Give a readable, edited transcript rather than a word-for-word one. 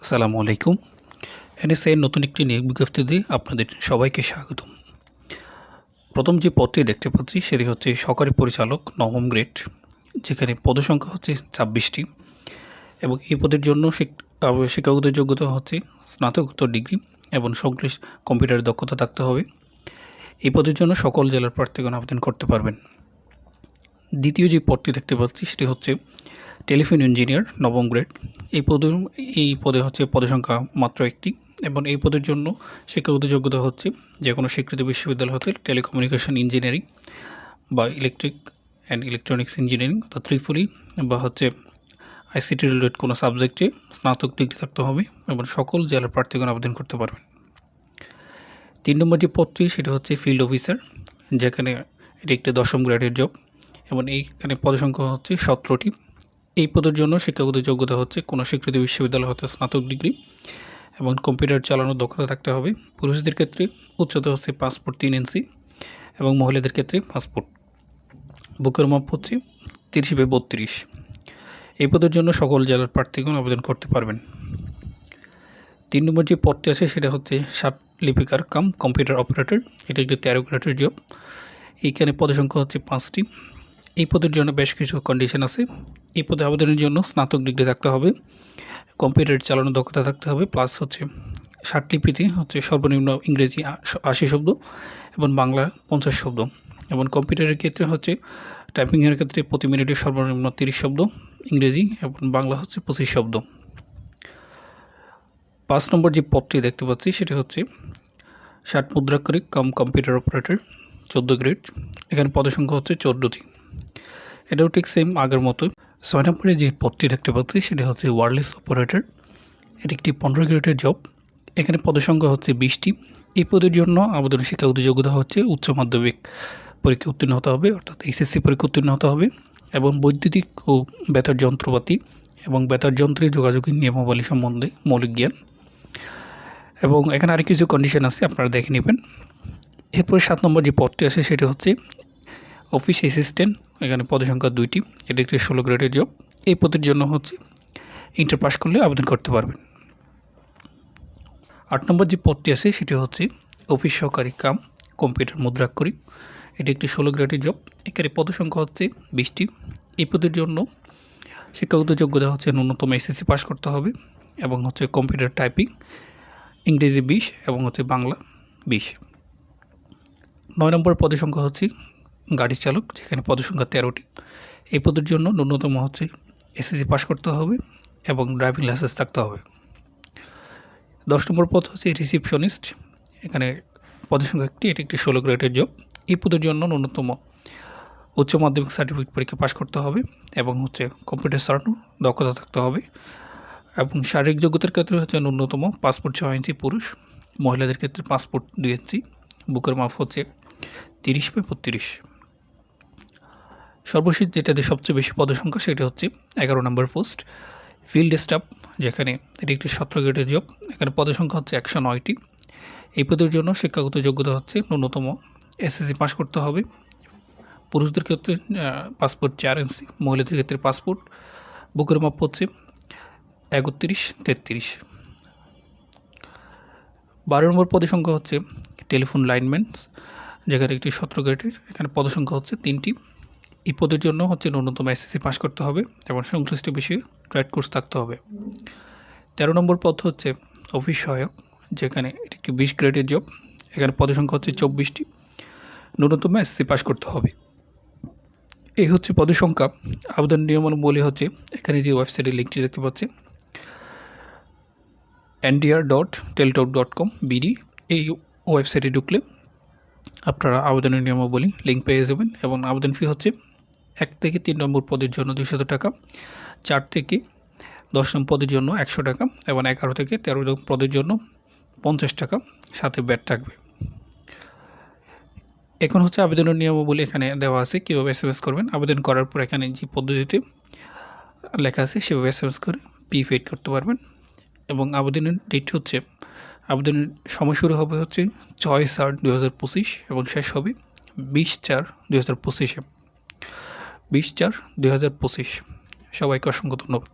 আসসালামু আলাইকুম। এনএসআই নতুন একটি নিয়োগ বিজ্ঞপ্তিতে আপনাদের সবাইকে স্বাগতম। প্রথম যে পদটি দেখতে পাচ্ছি সেটি হচ্ছে সহকারী পরিচালক নবম গ্রেড, যেখানে পদসংখ্যা হচ্ছে 26টি এবং এই পদের জন্য শিক্ষাগত যোগ্যতা হচ্ছে স্নাতকোত্তর ডিগ্রি এবং সংশ্লিষ্ট কম্পিউটারের দক্ষতা থাকতে হবে। এই পদের জন্য সকল জেলার প্রার্থীগণ আবেদন করতে পারবেন। দ্বিতীয় যে পদটি দেখতে পাচ্ছি সেটি হচ্ছে টেলিফোন ইঞ্জিনিয়ার নবম গ্রেড। এই পদে হচ্ছে পদসংখ্যা মাত্র একটি এবং এই পদের জন্য শিক্ষাগত যোগ্যতা হচ্ছে যে কোনো স্বীকৃত বিশ্ববিদ্যালয় হতে টেলিকমিউনিকেশন ইঞ্জিনিয়ারিং বা ইলেকট্রিক অ্যান্ড ইলেকট্রনিক্স ইঞ্জিনিয়ারিং অর্থাৎ ত্রিপুলি বা হচ্ছে আইসিটি রিলেটেড কোনো সাবজেক্টে স্নাতক ডিগ্রি থাকতে হবে এবং সকল জেলার প্রার্থীগণ আবেদন করতে পারবেন। 3 নম্বর যে পদটি সেটা হচ্ছে ফিল্ড অফিসার, যেখানে এটি একটি 10ম গ্রেডের জব এবং এইখানে পদসংখ্যা হচ্ছে 17টি। এই পদের জন্য শিক্ষাগত যোগ্যতা হচ্ছে কোনো স্বীকৃত বিশ্ববিদ্যালয় হতে স্নাতক ডিগ্রি এবং কম্পিউটার চালানোর দক্ষতা থাকতে হবে। পুরুষদের ক্ষেত্রে উচ্চতা হচ্ছে পাসপোর্ট 3 ইঞ্চি এবং মহিলাদের ক্ষেত্রে পাসপোর্ট বুকের মাপ হচ্ছে 30/32। এই পদের জন্য সকল জেলার প্রার্থীগণ আবেদন করতে পারবেন। 3 নম্বর যে পদটি আছে সেটা হচ্ছে ষাট লিপিকার কাম কম্পিউটার অপারেটর। এটা একটি 13 গ্রেডের জব। এইখানে পদসংখ্যা হচ্ছে 5টি। এই পদের জন্য বেশ কিছু কন্ডিশন আছে। এই পদে আবেদনের জন্য স্নাতক ডিগ্রি থাকতে হবে, কম্পিউটার চালানোর দক্ষতা থাকতে হবে, প্লাস হচ্ছে ষাটলিপিতে হচ্ছে সর্বনিম্ন ইংরেজি 80 শব্দ এবং বাংলা 50 শব্দ এবং কম্পিউটারের ক্ষেত্রে হচ্ছে টাইপিংয়ের ক্ষেত্রে প্রতি মিনিটে সর্বনিম্ন 30 শব্দ ইংরেজি এবং বাংলা হচ্ছে 25 শব্দ। 5 নম্বর যে পদটি দেখতে পাচ্ছি সেটা হচ্ছে ষাট মুদ্রাক্ষরিক কাম কম্পিউটার অপারেটর 14 গ্রেড। এখানে পদসংখ্যা হচ্ছে 14টি। এটাও ঠিক সেম আগের মতো। 6 নম্বরে যে পদটি দেখতে পাচ্ছি সেটা হচ্ছে ওয়্যারলেস অপারেটর। এটি একটি 15 গ্রেডের জব। এখানে পদসংখ্যা হচ্ছে 20টি। এই পদের জন্য আবেদনের শিক্ষাগত যোগ্যতা হচ্ছে উচ্চ মাধ্যমিক পরীক্ষা উত্তীর্ণ হতে হবে, অর্থাৎ এইচএসসি পরীক্ষা উত্তীর্ণ হতে হবে এবং বৈদ্যুতিক ও বেতার যন্ত্রপাতি এবং বেতার যন্ত্রে যোগাযোগের নিয়মাবলী সম্বন্ধে মৌলিক জ্ঞান। এবং এখানে আরও কিছু কন্ডিশন আছে, আপনারা দেখে নেবেন। এরপরে 7 নম্বর যে পদটি আছে সেটা হচ্ছে অফিস অ্যাসিস্ট্যান্ট। এখানে পদসংখ্যা 2টি। এটি একটি 16 গ্রেডের জব। এই পদের জন্য হচ্ছে ইন্টার পাস করলে আবেদন করতে পারবেন। 8 নম্বর যে পদটি আছে সেটি হচ্ছে অফিস সহকারী কাম কম্পিউটার মুদ্রাক্ষরিক। এটি একটি 16 গ্রেডের জব। এখানে পদসংখ্যা হচ্ছে 20টি। এই পদের জন্য শিক্ষাগত যোগ্যতা হচ্ছে ন্যূনতম এসএসসি পাস করতে হবে এবং হচ্ছে কম্পিউটার টাইপিং ইংরেজি 20 এবং হচ্ছে বাংলা 20। 9 নম্বর পদের সংখ্যা হচ্ছে গাড়ি চালক, যেখানে পদসংখ্যা 13টি। এই পদের জন্য ন্যূনতম হচ্ছে এসএসসি পাস করতে হবে এবং ড্রাইভিং লাইসেন্স থাকতে হবে। 10 নম্বর পদ হচ্ছে রিসিপশনিস্ট। এখানে পদের সংখ্যা একটি। এটি একটি 16 গ্রেডের জব। এই পদের জন্য ন্যূনতম উচ্চ মাধ্যমিক সার্টিফিকেট পরীক্ষা পাস করতে হবে এবং হচ্ছে কম্পিউটার চালানোর দক্ষতা থাকতে হবে এবং শারীরিক যোগ্যতার ক্ষেত্রে হচ্ছে ন্যূনতম পাসপোর্ট 6 ইঞ্চি পুরুষ, মহিলাদের ক্ষেত্রে পাসপোর্ট 2 ইঞ্চি, বুকের মাপ হচ্ছে 30/32। সর্বশেষ যেটাতে সবচেয়ে বেশি পদসংখ্যা সেটা হচ্ছে 11 নম্বর পোস্ট ফিল্ড স্টাফ, যেখানে এটি একটি 17 গ্রেডের জব। এখানে পদসংখ্যা হচ্ছে 109টি। এই পদের জন্য শিক্ষাগত যোগ্যতা হচ্ছে ন্যূনতম এসএসসি পাস করতে হবে। পুরুষদের ক্ষেত্রে পাসপোর্ট 4 ইঞ্চি, মহিলাদের ক্ষেত্রে পাসপোর্ট, বুকের মাপ হচ্ছে 31/33। 12 নম্বর পদের সংখ্যা হচ্ছে টেলিফোন লাইনম্যান, যেখানে একটি 17 গ্রেডের। এখানে পদসংখ্যা হচ্ছে 3টি। এই পদের জন্য হচ্ছে ন্যূনতম এসএসসি পাস করতে হবে এবং সংশ্লিষ্ট বিষয়ে ট্রেড কোর্স থাকতে হবে। 13 নম্বর পদ হচ্ছে অফিস সহায়ক, যেখানে এটি একটি 20 গ্রেডের জব। এখানে পদসংখ্যা হচ্ছে 24টি। ন্যূনতম এসএসসি পাস করতে হবে। এই হচ্ছে পদের সংখ্যা। আবেদন নিয়মাবলী হচ্ছে এখানে যে ওয়েবসাইটের লিঙ্কটি দেখতে পাচ্ছি ndr.teltop.com BD, এই ওয়েবসাইটে ঢুকলে আপনারা আবেদনের নিয়মাবলী লিঙ্ক পেয়ে যাবেন এবং আবেদন ফি হচ্ছে 1 থেকে 3 নম্বর পদের জন্য 200 টাকা, 4 থেকে 10 নম্বর পদের জন্য 100 টাকা এবং 11 থেকে 13 নম্বর পদের জন্য 50 টাকা, সাথে ব্যাট থাকবে। এখন হচ্ছে আবেদনের নিয়মাবলী এখানে দেওয়া আছে, কীভাবে এসএমএস করবেন। আবেদন করার পর এখানে যে পদ্ধতিতে লেখা আছে সেভাবে এসএমএস করে পেড করতে পারবেন এবং আবেদনের ডেট হচ্ছে, আবেদনের সময় শুরু হবে হচ্ছে 6/4/2025 এবং শেষ হবে 20/4/2025। 20/4/2025। সবাইকে অসংখ্য ধন্যবাদ।